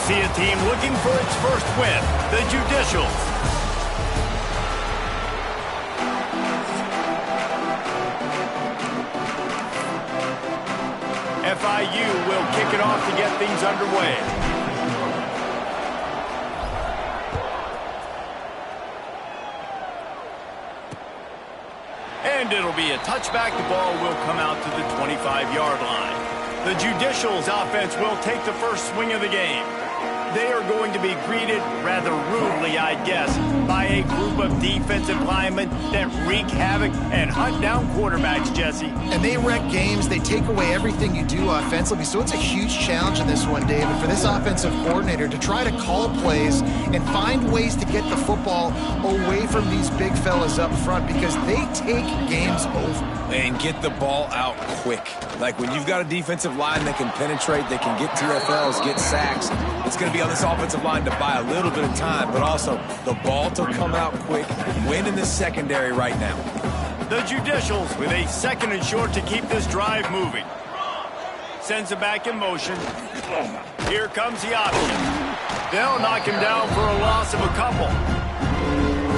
see a team looking for its first win, the Judicials. FIU will kick it off to get things underway. And it'll be a touchback. The ball will come out to the 25-yard line. The Judicials offense will take the first swing of the game. They are going to be greeted rather rudely, I guess, by a group of defensive linemen that wreak havoc and hunt down quarterbacks, Jesse. And they wreck games. They take away everything you do offensively. So it's a huge challenge in this one, David, for this offensive coordinator to try to call plays and find ways to get the football away from these big fellas up front because they take games over. And get the ball out quick. Like when you've got a defensive line that can penetrate, they can get TFLs, get sacks, it's going to be on this offensive line to buy a little bit of time, but also the ball to come out quick, win in the secondary right now. The Judicials with a second and short to keep this drive moving. Sends it back in motion. Here comes the option. They'll knock him down for a loss of a couple.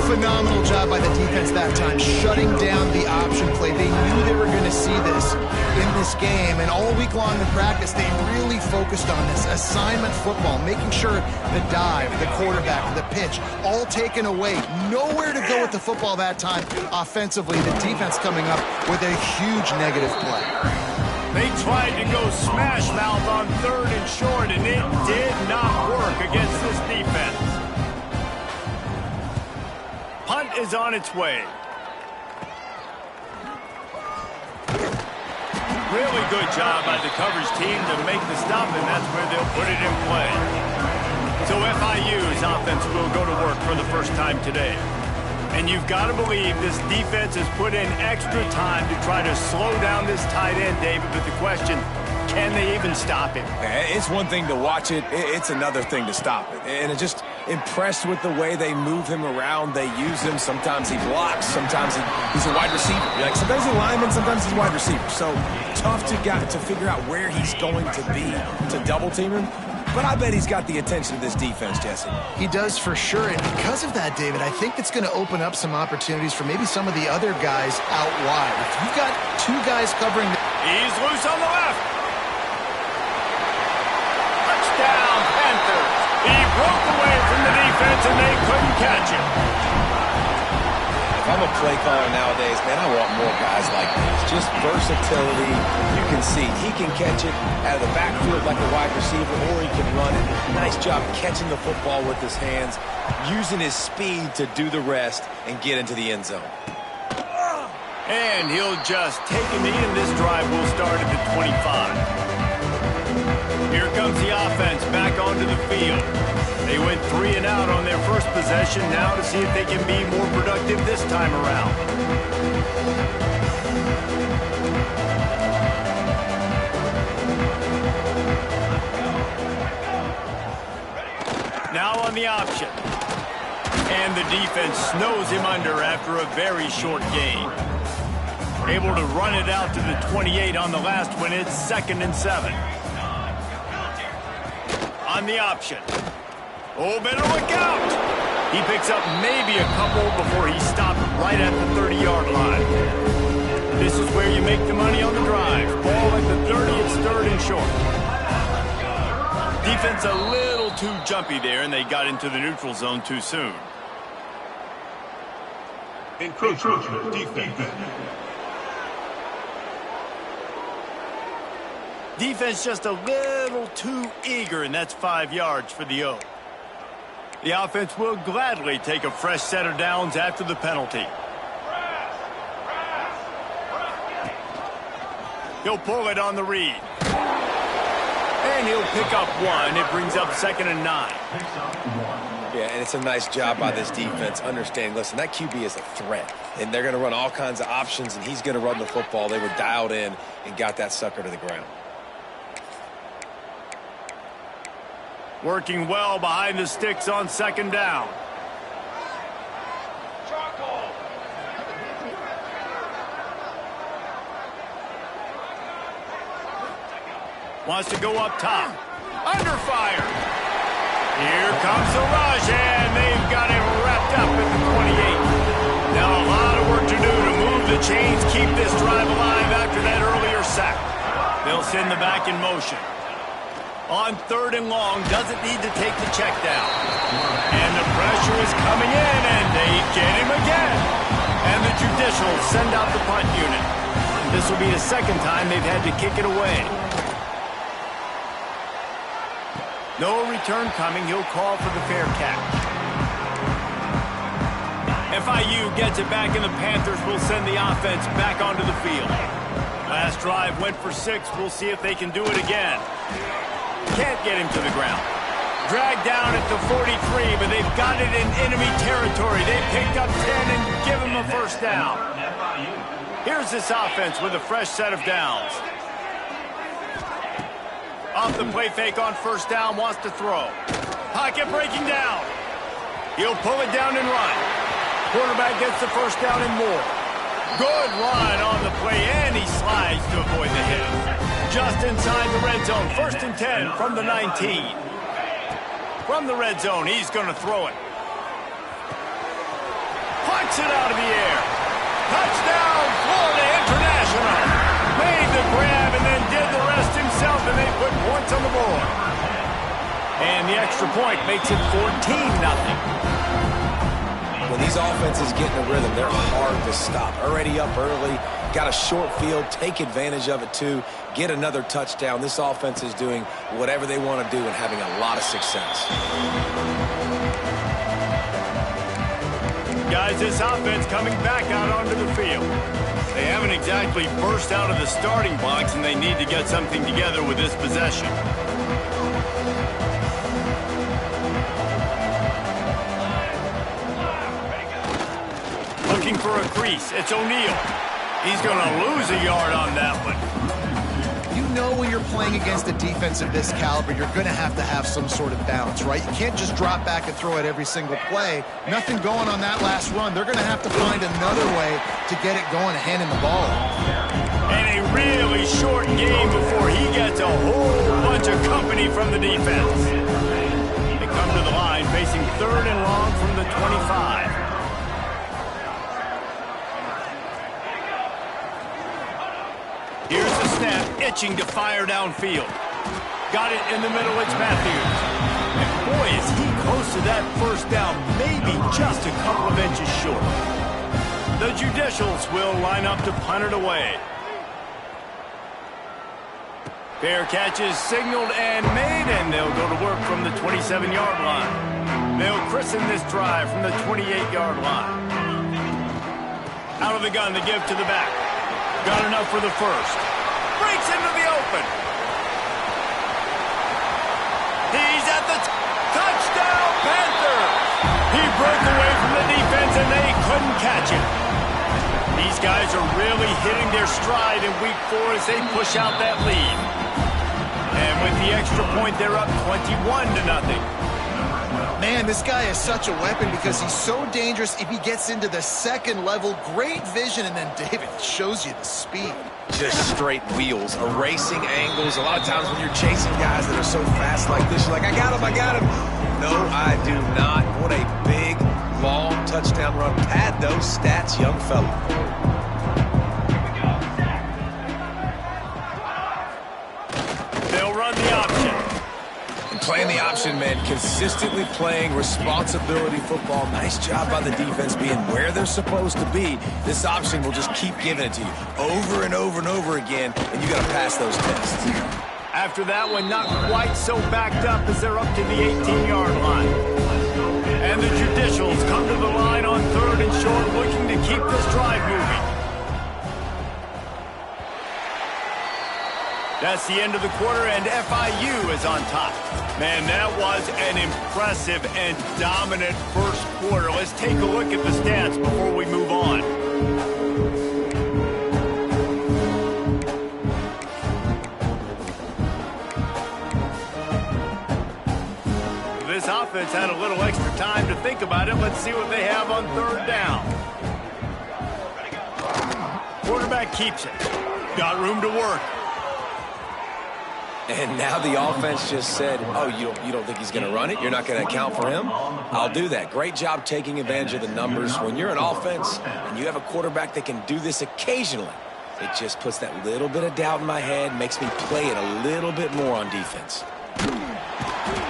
Phenomenal job by the defense that time, shutting down the option play. They knew they were going to see this in this game, and all week long in practice, they really focused on this assignment football, making sure the dive, the quarterback, the pitch, all taken away. Nowhere to go with the football that time offensively. The defense coming up with a huge negative play. They tried to go smash mouth on third and short, and it did not work against this defense. Punt is on its way. Really good job by the coverage team to make the stop, and that's where they'll put it in play. So FIU's offense will go to work for the first time today. And you've got to believe this defense has put in extra time to try to slow down this tight end, David, but the question, can they even stop him? It's one thing to watch it. It's another thing to stop it. And I'm just impressed with the way they move him around. They use him. Sometimes he blocks. Sometimes he's a wide receiver. Like sometimes he's a lineman. Sometimes he's a wide receiver. So tough to figure out where he's going to be to double team him. But I bet he's got the attention of this defense, Jesse. He does for sure. And because of that, David, I think it's going to open up some opportunities for maybe some of the other guys out wide. If you've got two guys covering... He's loose on the left. Touchdown, Panthers. He broke away from the defense, and they couldn't catch him. If I'm a play caller nowadays, man, I want more guys like this. Just versatility. You can see he can catch it out of the backfield like a wide receiver, or he can run it. Nice job catching the football with his hands, using his speed to do the rest and get into the end zone. And he'll just take a knee, and this drive will start at the 25. Here comes the offense back onto the field. They went 3 and out on their first possession, now to see if they can be more productive this time around. Now on the option. And the defense snows him under after a very short gain. Able to run it out to the 28 on the last one. It's 2nd and 7. On the option. Oh, better look out! He picks up maybe a couple before he stopped right at the 30-yard line. This is where you make the money on the drive. Ball at the 30, it's 3rd and short. Defense a little too jumpy there, and they got into the neutral zone too soon. Encroachment defense. Defense just a little too eager, and that's 5 yards for the O. The offense will gladly take a fresh set of downs after the penalty. He'll pull it on the read. And he'll pick up 1. It brings up 2nd and 9. Yeah, and it's a nice job by this defense understanding, listen, that QB is a threat, and they're going to run all kinds of options, and he's going to run the football. They were dialed in and got that sucker to the ground. Working well behind the sticks on 2nd down. Wants to go up top. Under fire. Comes the rush, and they've got it wrapped up at the 28. Now a lot of work to do to move the chains, keep this drive alive after that earlier sack. They'll send the back in motion. On 3rd and long, doesn't need to take the check down. And the pressure is coming in, and they get him again. And the Judicials send out the punt unit. This will be the 2nd time they've had to kick it away. No return coming. He'll call for the fair catch. FIU gets it back, and the Panthers will send the offense back onto the field. Last drive went for 6. We'll see if they can do it again. Can't get him to the ground. Dragged down at the 43, but they've got it in enemy territory. They picked up 10 and give him a first down. Here's this offense with a fresh set of downs. Off the play fake on first down, wants to throw. Pocket breaking down. He'll pull it down and run. Quarterback gets the first down and more. Good run on the play, and he slides to avoid the hit. Just inside the red zone, 1st and 10 from the 19. From the red zone, he's going to throw it. Punts it out of the air. Touchdown, Florida International. Made the grab and then did the rest himself, and they put points on the board. And the extra point makes it 14-0. When these offenses get in a rhythm, they're hard to stop. Already up early, got a short field, take advantage of it too, get another touchdown. This offense is doing whatever they want to do and having a lot of success. Guys, this offense coming back out onto the field. They haven't exactly burst out of the starting blocks, and they need to get something together with this possession. Looking for a crease. It's O'Neal. He's going to lose a yard on that one. You know when you're playing against a defense of this caliber, you're going to have some sort of balance, right? You can't just drop back and throw it every single play. Nothing going on that last run. They're going to have to find another way to get it going and handing the ball off. And a really short game before he gets a whole bunch of company from the defense. They come to the line facing 3rd and long from the 25. Here's the snap, itching to fire downfield. Got it in the middle, it's Matthews. And boy, is he close to that first down, maybe just a couple of inches short. The Judicials will line up to punt it away. Fair catch is signaled and made, and they'll go to work from the 27-yard line. They'll christen this drive from the 28-yard line. Out of the gun, the give to the back. Got enough for the first. Breaks into the open. He's at the touchdown, Panther. He broke away from the defense, and they couldn't catch him. These guys are really hitting their stride in week 4 as they push out that lead. And with the extra point, they're up 21-0. Man, this guy is such a weapon because he's so dangerous if he gets into the second level. Great vision, and then David shows you the speed. Just straight wheels, erasing angles. A lot of times when you're chasing guys that are so fast like this, you're like, I got him. No, I do not. What a big, long touchdown run. Pad those stats, young fella. They'll run the option. Playing the option, man, consistently playing responsibility football. Nice job by the defense being where they're supposed to be. This option will just keep giving it to you over and over and over again, and you got to pass those tests. After that one, not quite so backed up as they're up to the 18-yard line. And the Judicials come to the line on 3rd and short, looking to keep this drive moving. That's the end of the quarter, and FIU is on top. Man, that was an impressive and dominant first quarter. Let's take a look at the stats before we move on. This offense had a little extra time to think about it. Let's see what they have on 3rd down. Quarterback keeps it. Got room to work. And now the offense just said, oh, you don't think he's going to run it? You're not going to account for him? I'll do that. Great job taking advantage of the numbers. When you're an offense and you have a quarterback that can do this occasionally, it just puts that little bit of doubt in my head, makes me play it a little bit more on defense.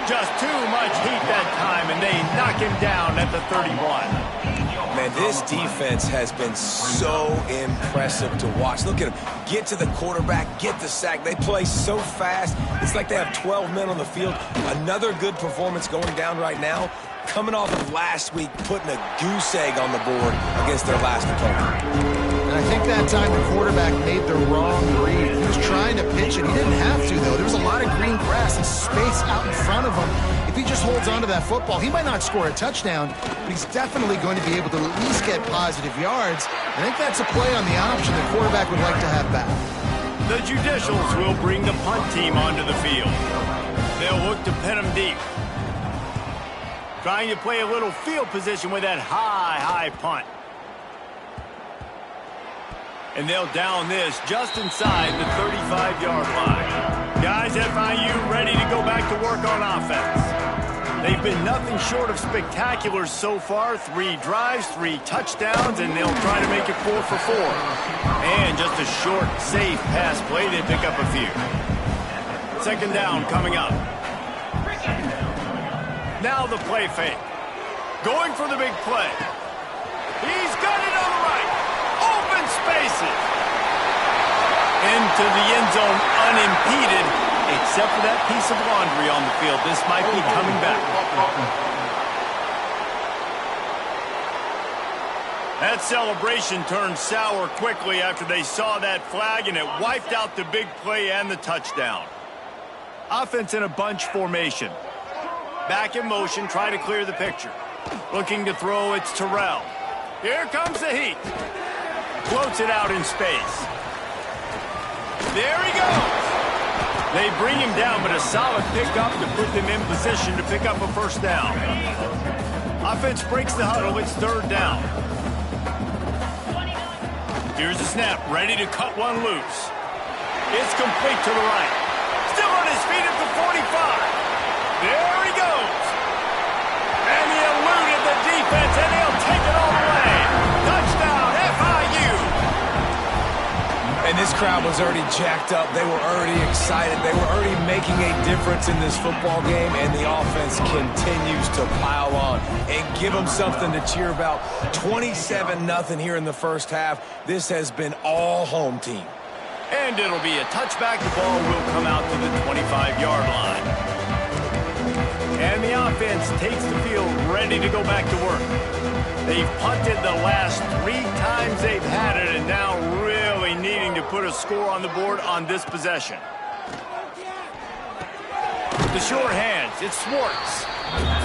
Just too much heat that time, and they knock him down at the 31. Man, this defense has been so impressive to watch. Look at them. Get to the quarterback, get the sack. They play so fast. It's like they have 12 men on the field. Another good performance going down right now. Coming off of last week, putting a goose egg on the board against their last opponent. And I think that time the quarterback made the wrong read. He was trying to pitch it. He didn't have to, though. There was a lot of green grass and space out in front of him. If he just holds on to that football, he might not score a touchdown, but he's definitely going to be able to at least get positive yards. I think that's a play on the option the quarterback would like to have back. The Judicials will bring the punt team onto the field. They'll look to pin him deep. Trying to play a little field position with that high punt. And they'll down this just inside the 35-yard line. Guys, FIU ready to go back to work on offense. They've been nothing short of spectacular so far. 3 drives, 3 touchdowns, and they'll try to make it 4 for 4. And just a short, safe pass play. They pick up a few. Second down coming up. Now the play fake. Going for the big play. He's got it on the right. Open spaces. Into the end zone unimpeded, except for that piece of laundry on the field. This might be coming back. That celebration turned sour quickly after they saw that flag, and it wiped out the big play and the touchdown. Offense in a bunch formation. Back in motion, try to clear the picture. Looking to throw, it's Terrell. Here comes the heat. Floats it out in space. There he goes. They bring him down, but a solid pickup to put them in position to pick up a first down. Offense breaks the huddle. It's third down. Here's the snap. Ready to cut one loose. It's complete to the right. Still on his feet at the 45. There he goes. And he eluded the defense, and he'll take it all the way. Touchdown, FIU. And this crowd was already jacked up. They were already excited. They were already making a difference in this football game, and the offense continues to pile on and give them something to cheer about. 27-0 here in the first half. This has been all home team. And it'll be a touchback. The ball will come out to the 25-yard line. And the offense takes the field, ready to go back to work. They've punted the last 3 times they've had it, and now really needing to put a score on the board on this possession. The short hands, it's Swartz.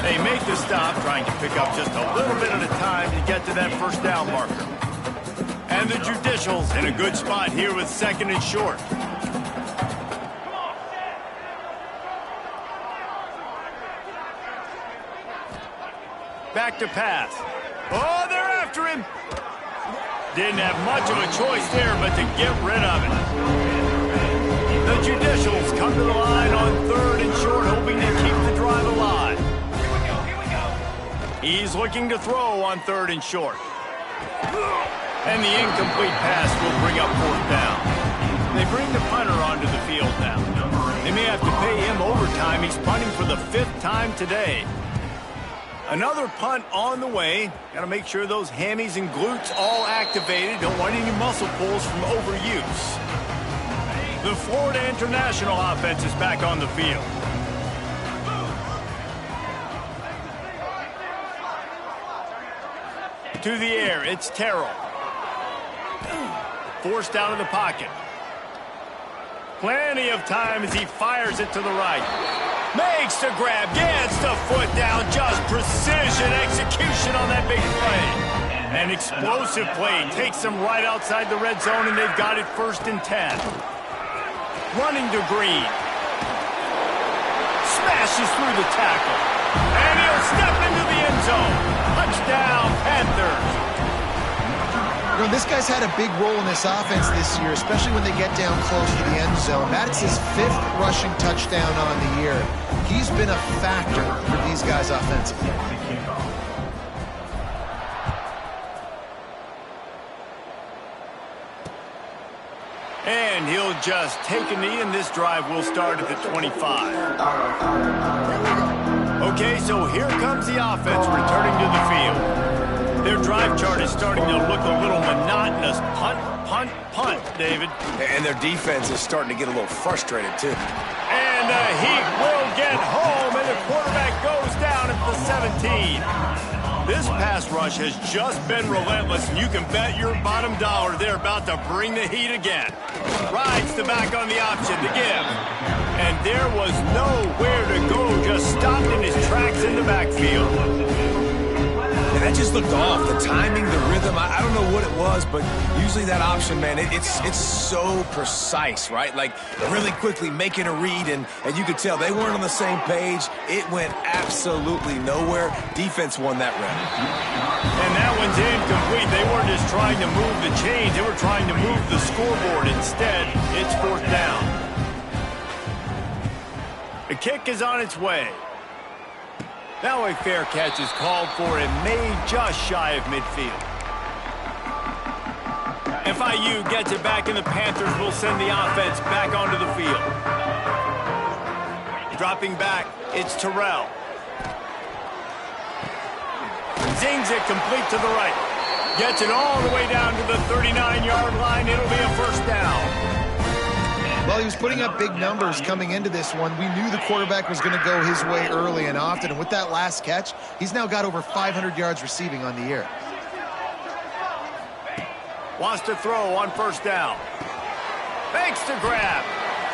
They make the stop, trying to pick up just a little bit at a time to get to that first down marker. And the Judicials in a good spot here with second and short. Back to pass. Oh, they're after him. Didn't have much of a choice there, but to get rid of it. The Judicials come to the line on third and short, hoping to keep the drive alive. He's looking to throw on third and short. And the incomplete pass will bring up fourth down. They bring the punter onto the field now. They may have to pay him overtime. He's punting for the 5th time today. Another punt on the way. Got to make sure those hammies and glutes all activated. Don't want any muscle pulls from overuse. The Florida International offense is back on the field. To the air, it's Terrell. Forced out of the pocket. Plenty of time as he fires it to the right. Makes the grab, gets the foot down, just precision execution on that big play. An explosive play, takes them right outside the red zone, and they've got it 1st and 10. Running to Green. Smashes through the tackle. And he'll step into the end zone. Touchdown, Panthers. You know, this guy's had a big role in this offense this year, especially when they get down close to the end zone. That's his 5th rushing touchdown on the year. He's been a factor for these guys offensively. And he'll just take a knee, and this drive will start at the 25. Okay, so here comes the offense returning to the field. Their drive chart is starting to look a little monotonous. Punt, punt, punt, David. And their defense is starting to get a little frustrated, too. And he will get home, and the quarterback goes down at the 17. This pass rush has just been relentless, and you can bet your bottom dollar they're about to bring the heat again. Rides the back on the option to give. And there was nowhere to go, just stopped in his tracks in the backfield. And that just looked off. The timing, the rhythm, I don't know what it was, but usually that option, man, it's so precise, right? Like really quickly making a read, and you could tell they weren't on the same page. It went absolutely nowhere. Defense won that round. And that one's incomplete. They weren't just trying to move the chains. They were trying to move the scoreboard. Instead, it's 4th down. The kick is on its way. Now a fair catch is called for and made just shy of midfield. FIU gets it back, and the Panthers will send the offense back onto the field. Dropping back, it's Terrell. Zings it complete to the right. Gets it all the way down to the 39-yard line. It'll be a 1st down. Well, he was putting up big numbers coming into this one. We knew the quarterback was going to go his way early and often, and with that last catch, he's now got over 500 yards receiving on the year. Wants to throw on 1st down. Makes the grab.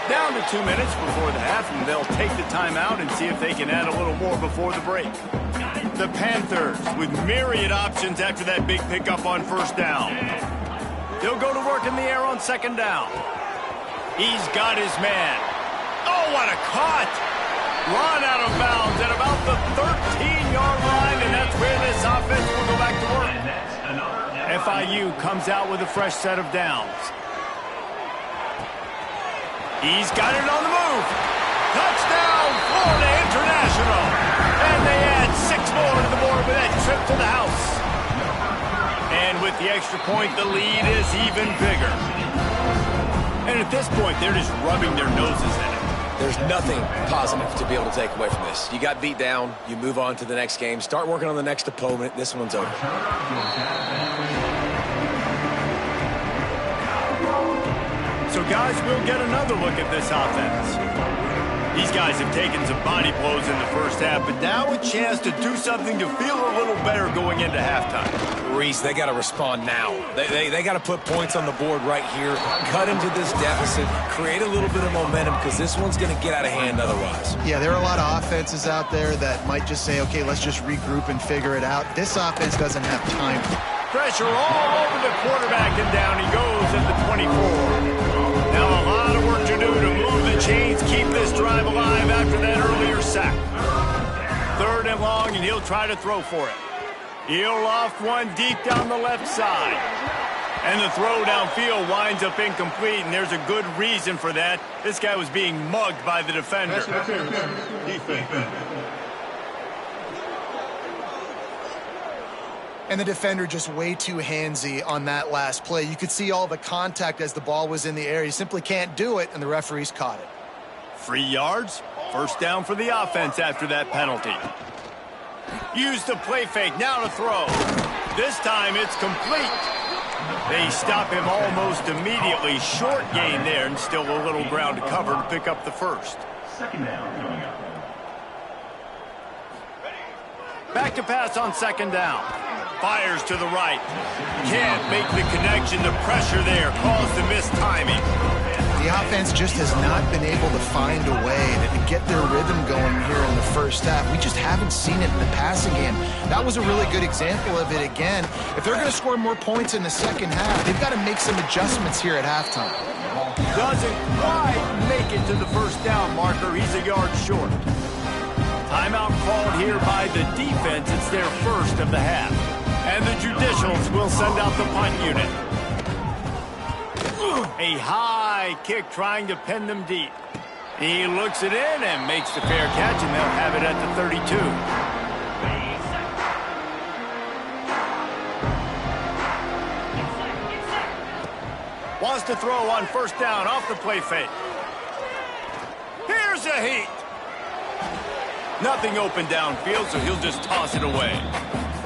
Down to 2 minutes before the half, and they'll take the timeout and see if they can add a little more before the break. The Panthers with myriad options after that big pickup on 1st down. They'll go to work in the air on 2nd down. He's got his man. Oh, what a cut! Run out of bounds at about the 13-yard line, and that's where this offense will go back to work. FIU comes out with a fresh set of downs. He's got it on the move. Touchdown, Florida International. And they add 6 more to the board with that trip to the house. And with the extra point, the lead is even bigger. And at this point, they're just rubbing their noses in it. There's nothing positive to be able to take away from this. You got beat down, you move on to the next game, start working on the next opponent. This one's over. So, guys, we'll get another look at this offense. These guys have taken some body blows in the first half, but now a chance to do something to feel a little better going into halftime. Reese, they got to respond now. They got to put points on the board right here, cut into this deficit, create a little bit of momentum, because this one's going to get out of hand otherwise. Yeah, there are a lot of offenses out there that might just say, okay, let's just regroup and figure it out. This offense doesn't have time. Pressure all over the quarterback, and down he goes at the 24. Now a lot of work to do to move the chains, keep this drive alive after that earlier sack. 3rd and long, and he'll try to throw for it. He'll loft one deep down the left side. And the throw downfield winds up incomplete, and there's a good reason for that. This guy was being mugged by the defender. And the defender just way too handsy on that last play. You could see all the contact as the ball was in the air. He simply can't do it, and the referees caught it. 3 yards, 1st down for the offense after that penalty. Use the play fake, now to throw. This time it's complete. They stop him almost immediately. Short gain there, and still a little ground to cover to pick up the 1st. 2nd down coming up. Back to pass on 2nd down. Fires to the right. Can't make the connection. The pressure there caused the missed timing. The offense just has not been able to find a way to get their rhythm going here in the first half. We just haven't seen it in the passing game. That was a really good example of it again. If they're going to score more points in the second half, they've got to make some adjustments here at halftime. Doesn't quite make it to the 1st down marker. He's a yard short. Timeout called here by the defense. It's their 1st of the half. And the Judicials will send out the punt unit. A high kick trying to pin them deep. He looks it in and makes the fair catch, and they'll have it at the 32. Wants to throw on first down off the play fake. Here's a heat. Nothing open downfield, so he'll just toss it away.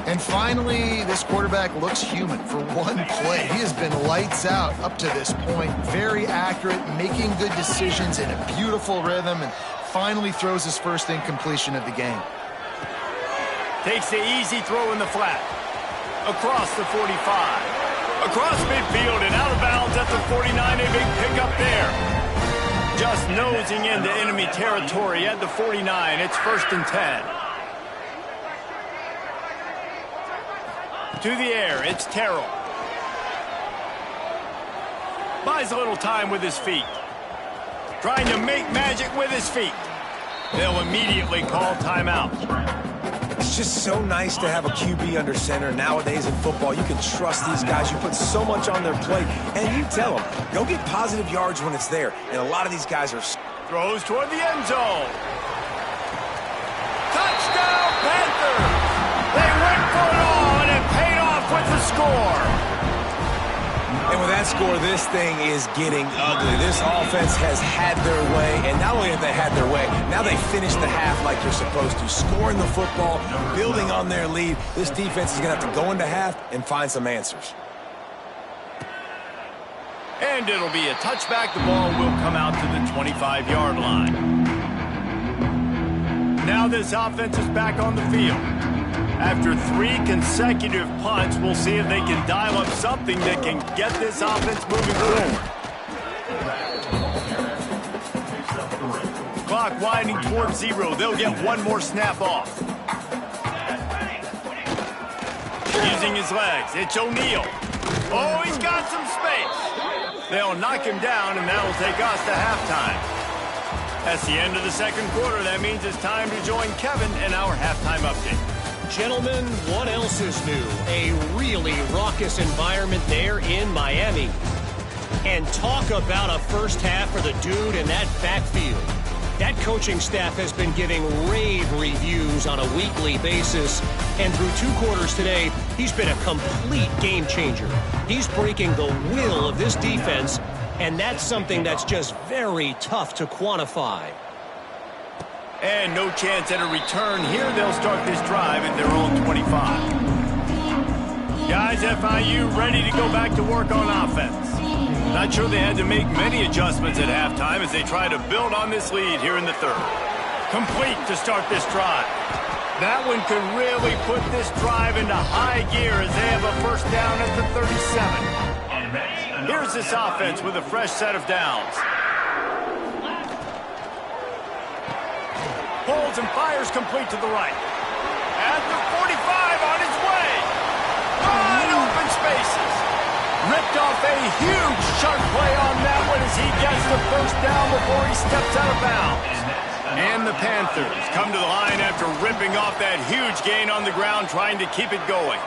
And finally, this quarterback looks human for one play. He has been lights out up to this point. Very accurate, making good decisions in a beautiful rhythm, and finally throws his first incompletion of the game. Takes the easy throw in the flat. Across the 45. Across midfield and out of bounds at the 49. A big pickup there. Just nosing into enemy territory at the 49. It's 1st and 10. To the air, it's Terrell. Buys a little time with his feet. Trying to make magic with his feet. They'll immediately call timeout. It's just so nice to have a QB under center. Nowadays in football, you can trust these guys. You put so much on their plate, and you tell them, go get positive yards when it's there. And a lot of these guys are... Throws toward the end zone. Touchdown, Panthers! They went for it all, and it paid off with the score. And with that score, this thing is getting ugly. This offense has had their way, and not only have they had their way, now they finish the half like you're supposed to, scoring the football, building on their lead. This defense is going to have to go into half and find some answers. And it'll be a touchback. The ball will come out to the 25-yard line. Now this offense is back on the field. After 3 consecutive punts, we'll see if they can dial up something that can get this offense moving forward. Clock winding towards 0. They'll get one more snap off. Using his legs, it's O'Neal. Oh, he's got some space. They'll knock him down, and that'll take us to halftime. That's the end of the second quarter. That means it's time to join Kevin in our halftime update. Gentlemen, what else is new? A really raucous environment there in Miami. And talk about a first half for the dude in that backfield. That coaching staff has been giving rave reviews on a weekly basis. And through 2 quarters today, he's been a complete game changer. He's breaking the will of this defense, and that's something that's just very tough to quantify. And no chance at a return here. They'll start this drive at their own 25. Guys, FIU ready to go back to work on offense. Not sure they had to make many adjustments at halftime as they try to build on this lead here in the third. Complete to start this drive. That one could really put this drive into high gear as they have a first down at the 37. Here's this offense with a fresh set of downs. Holds and fires complete to the right. At the 45 on his way. Wide open spaces. Ripped off a huge chunk play on that one as he gets the first down before he steps out of bounds. And the Panthers come to the line after ripping off that huge gain on the ground, trying to keep it going.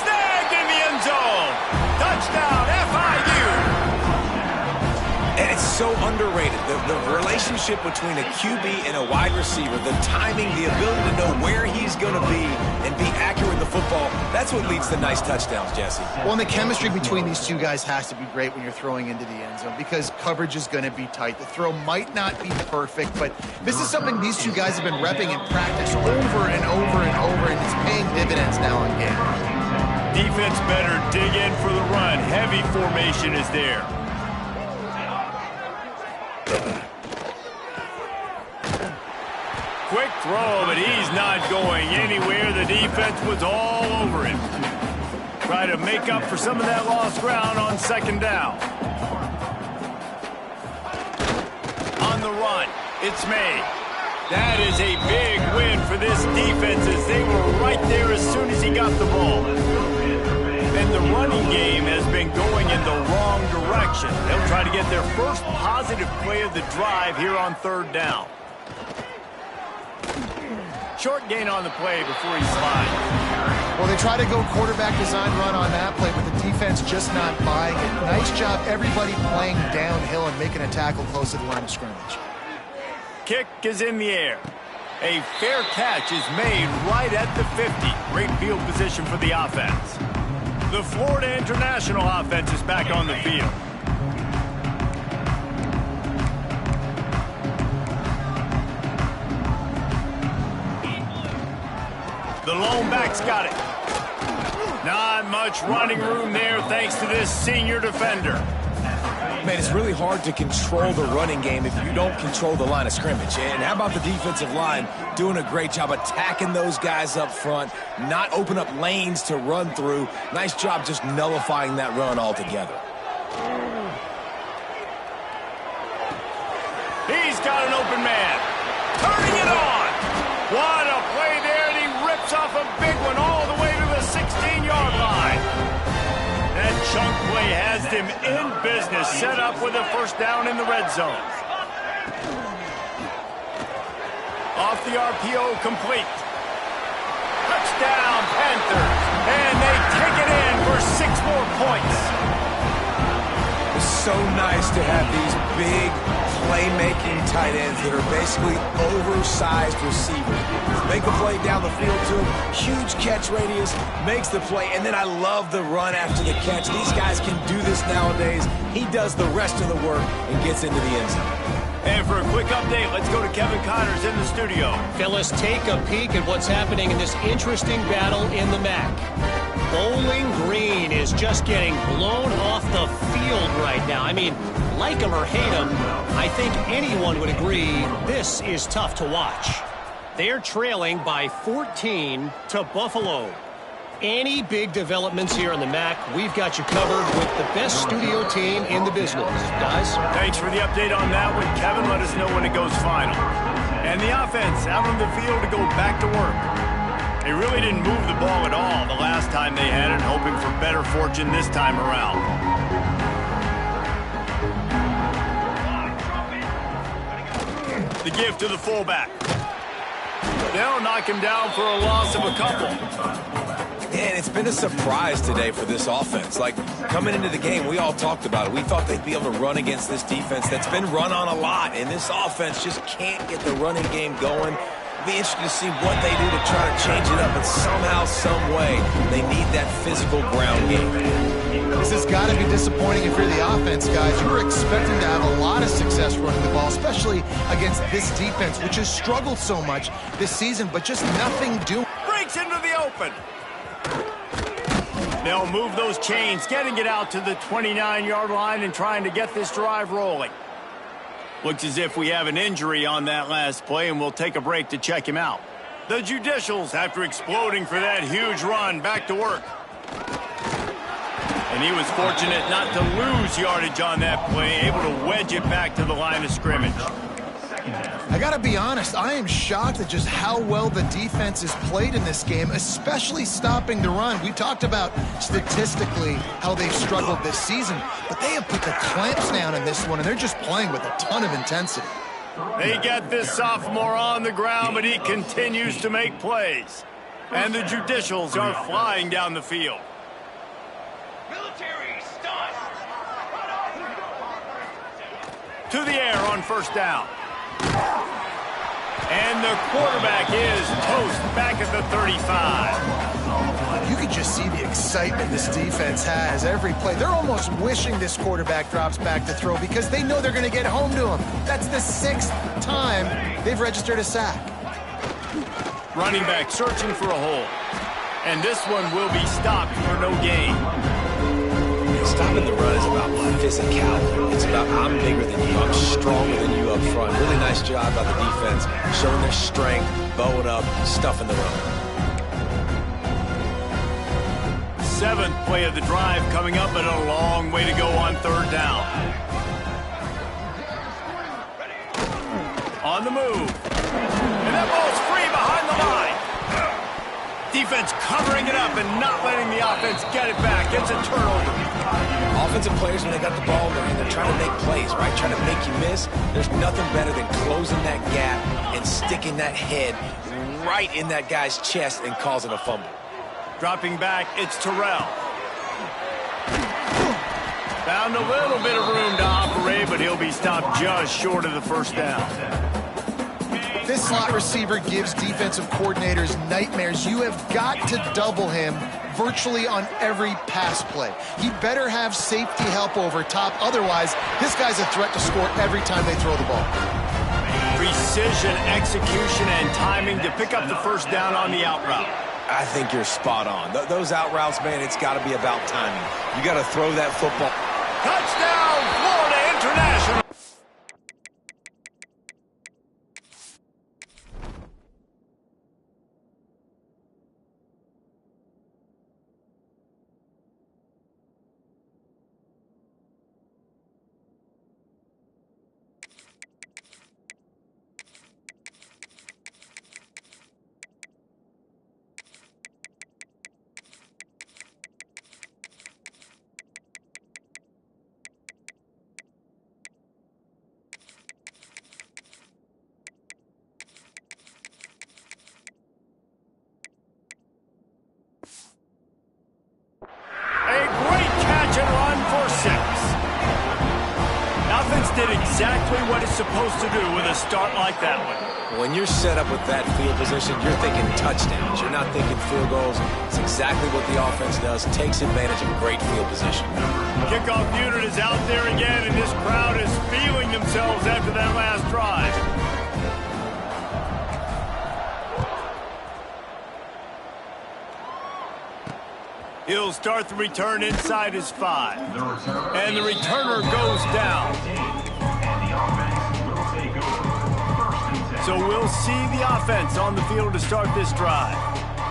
Snagged in the end zone. Touchdown, FIU. And it's so underrated. The relationship between a QB and a wide receiver, the timing, the ability to know where he's going to be and be accurate with the football, that's what leads to nice touchdowns, Jesse. Well, and the chemistry between these two guys has to be great when you're throwing into the end zone because coverage is going to be tight. The throw might not be perfect, but this is something these two guys have been repping in practice over and over and over, and it's paying dividends now in game. Defense better dig in for the run. Heavy formation is there. Quick throw, but he's not going anywhere. The defense was all over him. Try to make up for some of that lost ground on second down. On the run, it's made. That is a big win for this defense as they were right there as soon as he got the ball. And the running game has been going in the wrong direction. They'll try to get their first positive play of the drive here on third down. Short gain on the play before he slides. Well, they try to go quarterback design run on that play, but the defense just not buying it. Nice job, everybody playing downhill and making a tackle close to the line of scrimmage. Kick is in the air. A fair catch is made right at the 50. Great field position for the offense. The Florida International offense is back on the field. The lone back's got it. Not much running room there thanks to this senior defender. Man, it's really hard to control the running game if you don't control the line of scrimmage. And how about the defensive line doing a great job attacking those guys up front, not open up lanes to run through. Nice job just nullifying that run altogether. He's got an open man. Turning it on. What a play there, and he rips off a big one all the way to the 16-yard line. That chunk play has him in business, set up with a first down in the red zone. Off the RPO, complete. Touchdown, Panthers. And they take it in for 6 more points. It's so nice to have these big playmaking tight ends that are basically oversized receivers. Make a play down the field to him, huge catch radius, makes the play, and then I love the run after the catch. These guys can do this nowadays. He does the rest of the work and gets into the end zone. And for a quick update, let's go to Kevin Connors in the studio. Fellas, take a peek at what's happening in this interesting battle in the MAC. Bowling Green is just getting blown off the field right now. I mean, like him or hate him, I think anyone would agree this is tough to watch. They're trailing by 14 to Buffalo. Any big developments here in the MAC, we've got you covered with the best studio team in the business. Guys? Thanks for the update on that one, Kevin. Let us know when it goes final. And the offense out on the field to go back to work. They really didn't move the ball at all the last time they had it, hoping for better fortune this time around. The give to the fullback. They'll knock him down for a loss of a couple. And it's been a surprise today for this offense. Like, coming into the game, we all talked about it. We thought they'd be able to run against this defense that's been run on a lot, and this offense just can't get the running game going. It'll be interesting to see what they do to try to change it up, but somehow, some way, they need that physical ground game. This has got to be disappointing if you're the offense, guys. You were expecting to have a lot of success running the ball, especially against this defense, which has struggled so much this season, but just nothing doing. Breaks into the open. They'll move those chains, getting it out to the 29-yard line and trying to get this drive rolling. Looks as if we have an injury on that last play, and we'll take a break to check him out. The Judicials, after exploding for that huge run, back to work. And he was fortunate not to lose yardage on that play, able to wedge it back to the line of scrimmage. I got to be honest, I am shocked at just how well the defense has played in this game, especially stopping the run. We talked about statistically how they've struggled this season, but they have put the clamps down in this one, and they're just playing with a ton of intensity. They get this sophomore on the ground, but he continues to make plays. And the Judicials are flying down the field. To the air on first down. And the quarterback is toast back at the 35. You can just see the excitement this defense has every play. They're almost wishing this quarterback drops back to throw because they know they're going to get home to him. That's the 6th time they've registered a sack. Running back searching for a hole. And this one will be stopped for no gain. Stopping the run is about physicality. It's about I'm bigger than you, I'm stronger than you up front. Really nice job by the defense, showing their strength, bowing up, stuffing the run. 7th play of the drive coming up, but a long way to go on third down. On the move. And that ball's free behind the line. Defense covering it up and not letting the offense get it back. It's a turnover. Offensive players, when they got the ball in their hand, they're trying to make plays, right? Trying to make you miss. There's nothing better than closing that gap and sticking that head right in that guy's chest and causing a fumble. Dropping back, it's Terrell. Found a little bit of room to operate, but he'll be stopped just short of the first down. This slot receiver gives defensive coordinators nightmares. You have got to double him virtually on every pass play. He better have safety help over top. Otherwise, this guy's a threat to score every time they throw the ball. Precision, execution, and timing to pick up the first down on the out route. I think you're spot on. Those out routes, man, it's got to be about timing. You got to throw that football. Touchdown, Florida International. Did exactly what it's supposed to do with a start like that one. When you're set up with that field position, you're thinking touchdowns. You're not thinking field goals. It's exactly what the offense does. Takes advantage of great field position. Kickoff unit is out there again, and this crowd is feeling themselves after that last drive. He'll start the return inside his 5. And the returner goes down. So we'll see the offense on the field to start this drive.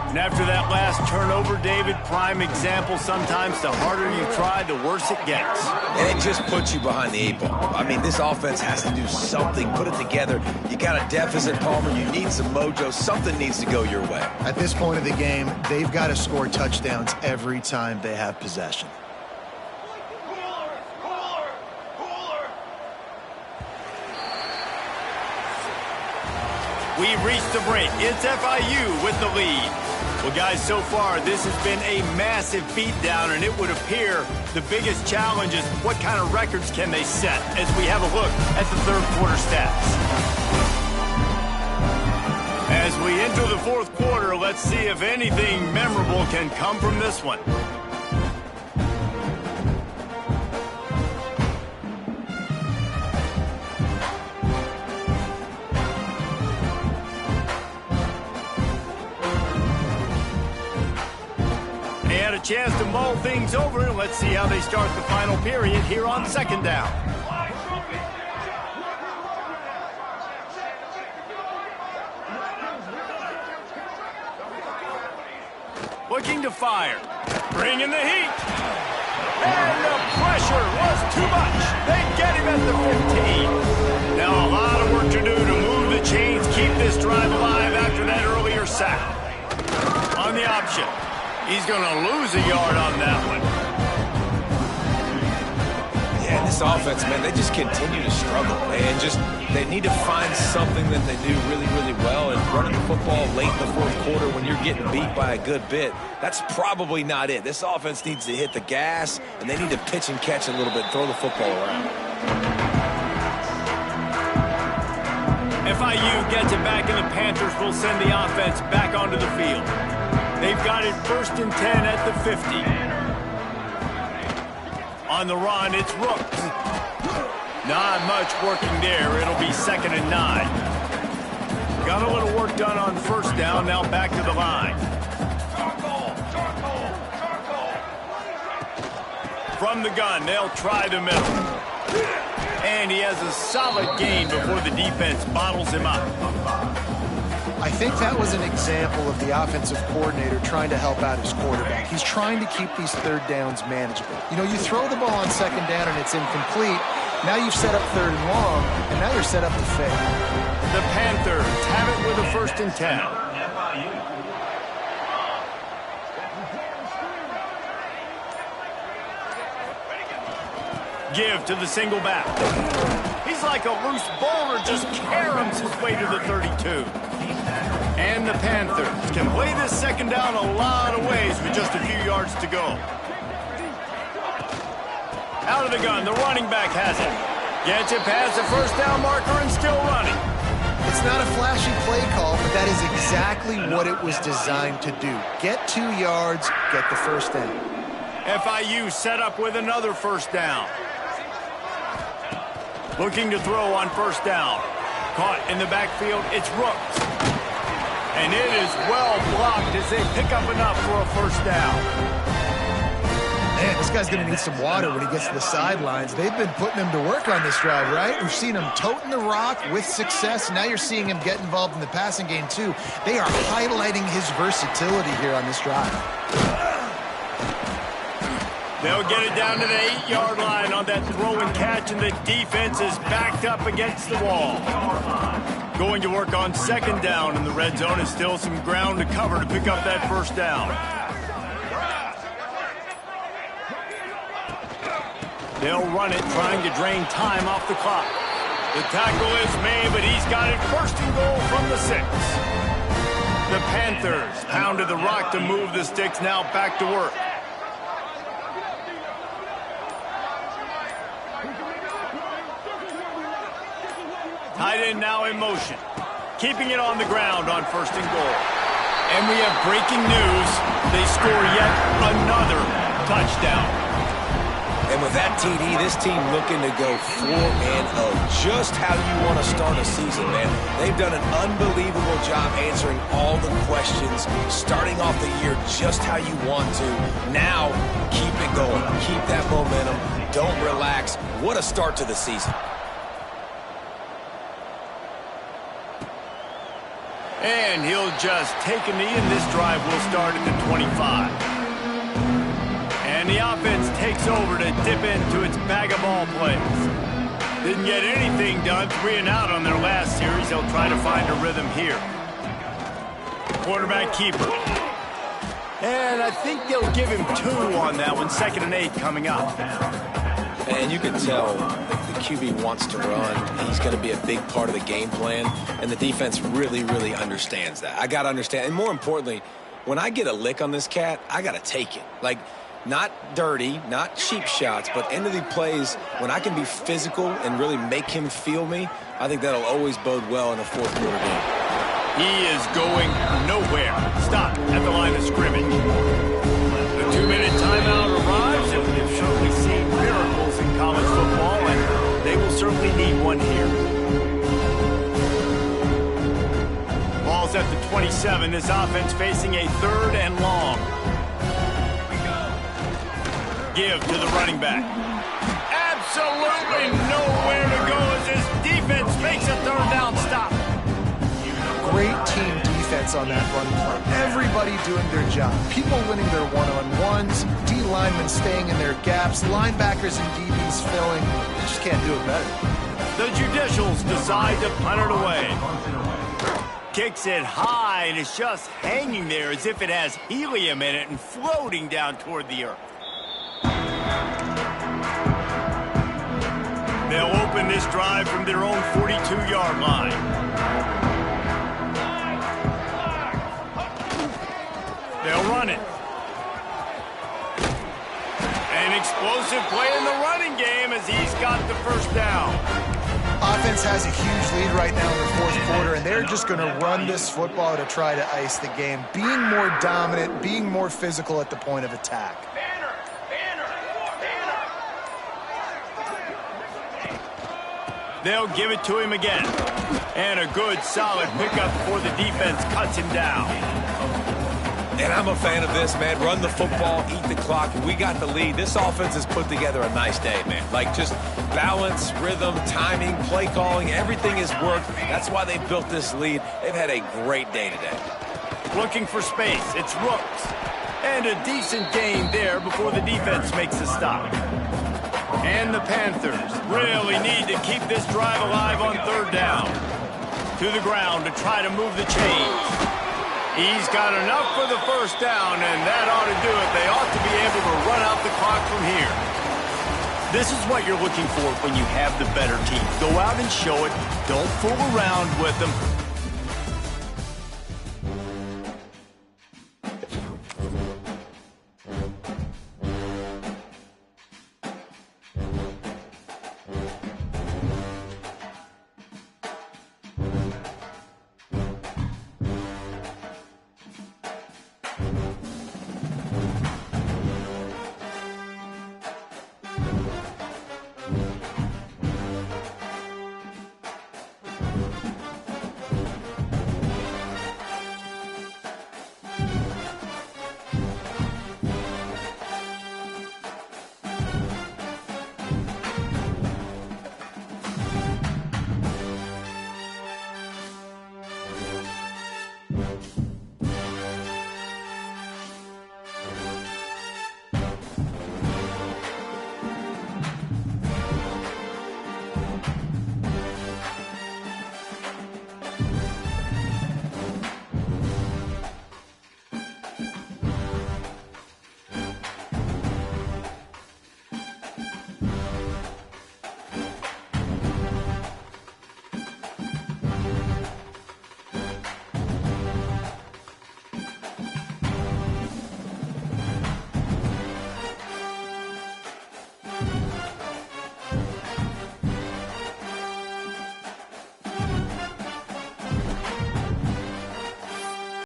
And after that last turnover, David, prime example, sometimes the harder you try, the worse it gets. And it just puts you behind the 8 ball. I mean, this offense has to do something, put it together. You got a deficit, Palmer. You need some mojo. Something needs to go your way. At this point of the game, they've got to score touchdowns every time they have possession. We reached the break. It's FIU with the lead. Well, guys, so far, this has been a massive beatdown, and it would appear the biggest challenge is what kind of records can they set as we have a look at the third quarter stats. As we enter the fourth quarter, let's see if anything memorable can come from this one. Chance to mull things over, and let's see how they start the final period here on second down. Looking to fire, bringing the heat, and the pressure was too much. They get him at the 15. Now a lot of work to do to move the chains, keep this drive alive after that earlier sack. On the option. He's going to lose a yard on that one. Yeah, this offense, man, they just continue to struggle, man. They need to find something that they do really, really well. And running the football late in the fourth quarter when you're getting beat by a good bit, that's probably not it. This offense needs to hit the gas, and they need to pitch and catch a little bit, throw the football around. FIU gets it back, and the Panthers will send the offense back onto the field. They've got it 1st and 10 at the 50. On the run, it's Rooks. Not much working there. It'll be 2nd and 9. Got a little work done on first down. Now back to the line. From the gun, they'll try the middle. And he has a solid gain before the defense bottles him up. I think that was an example of the offensive coordinator trying to help out his quarterback. He's trying to keep these third downs manageable. You know, you throw the ball on second down and it's incomplete. Now you've set up 3rd and long, and now you're set up to fail. The Panthers have it with a 1st and 10. Give to the single back. He's like a loose bowler, just caroms his way to the 32. And the Panthers can play this second down a lot of ways with just a few yards to go. Out of the gun, the running back has it. Gets it past the first down marker and still running. It's not a flashy play call, but that is exactly what it was designed to do. Get 2 yards, get the first down. FIU set up with another first down. Looking to throw on first down. Caught in the backfield, it's Rooks. And it is well blocked as they pick up enough for a first down. Man, this guy's going to need some water when he gets to the sidelines. They've been putting him to work on this drive, right? We've seen him toting the rock with success. Now you're seeing him get involved in the passing game, too. They are highlighting his versatility here on this drive. They'll get it down to the 8-yard line on that throw and catch, and the defense is backed up against the wall. Going to work on second down, and the red zone is still some ground to cover to pick up that first down. They'll run it, trying to drain time off the clock. The tackle is made, but he's got it first and goal from the 6. The Panthers pounded the rock to move the sticks, now back to work. Tight end now in motion. Keeping it on the ground on first and goal. And we have breaking news. They score yet another touchdown. And with that TD, this team looking to go 4-0. Just how you want to start a season, man. They've done an unbelievable job answering all the questions, starting off the year just how you want to. Now, keep it going. Keep that momentum. Don't relax. What a start to the season. And he'll just take a knee, and this drive will start at the 25. And the offense takes over to dip into its bag of ball plays. Didn't get anything done, 3 and out on their last series. They'll try to find a rhythm here. Quarterback keeper. And I think they'll give him 2 on that one. 2nd and 8 coming up. And you can tell the QB wants to run. He's going to be a big part of the game plan, and the defense really, really understands that. I got to understand, and more importantly, when I get a lick on this cat, I got to take it. Like, not dirty, not cheap shots, but end of the plays, when I can be physical and really make him feel me, I think that'll always bode well in a fourth quarter game. He is going nowhere. Stop at the line of scrimmage. The 2-minute timeout arrives, and we've certainly seen miracles in college football, and they will certainly need one here. Ball's at the 27. This offense facing a 3rd and long. Give to the running back. Absolutely nowhere to go as this defense makes a 3rd down stop. Great team defense on that run play. Everybody doing their job. People winning their one-on-ones, D linemen staying in their gaps, linebackers and DBs filling. They just can't do it better. The Judicials decide to punt it away. Kicks it high, and it's just hanging there as if it has helium in it and floating down toward the earth. They'll open this drive from their own 42-yard line. They'll run it. An explosive play in the running game as he's got the first down. Offense has a huge lead right now in the fourth quarter, and they're just going to run this football to try to ice the game. Being more dominant, being more physical at the point of attack. They'll give it to him again. And a good, solid pickup before the defense cuts him down. And I'm a fan of this, man. Run the football, eat the clock. We got the lead. This offense has put together a nice day, man. Like, just balance, rhythm, timing, play calling, everything has worked. That's why they built this lead. They've had a great day today. Looking for space. It's Rooks. And a decent gain there before the defense makes a stop. And the Panthers really need to keep this drive alive on 3rd down. To the ground to try to move the chains. He's got enough for the first down, and that ought to do it. They ought to be able to run out the clock from here. This is what you're looking for when you have the better team. Go out and show it. Don't fool around with them. it.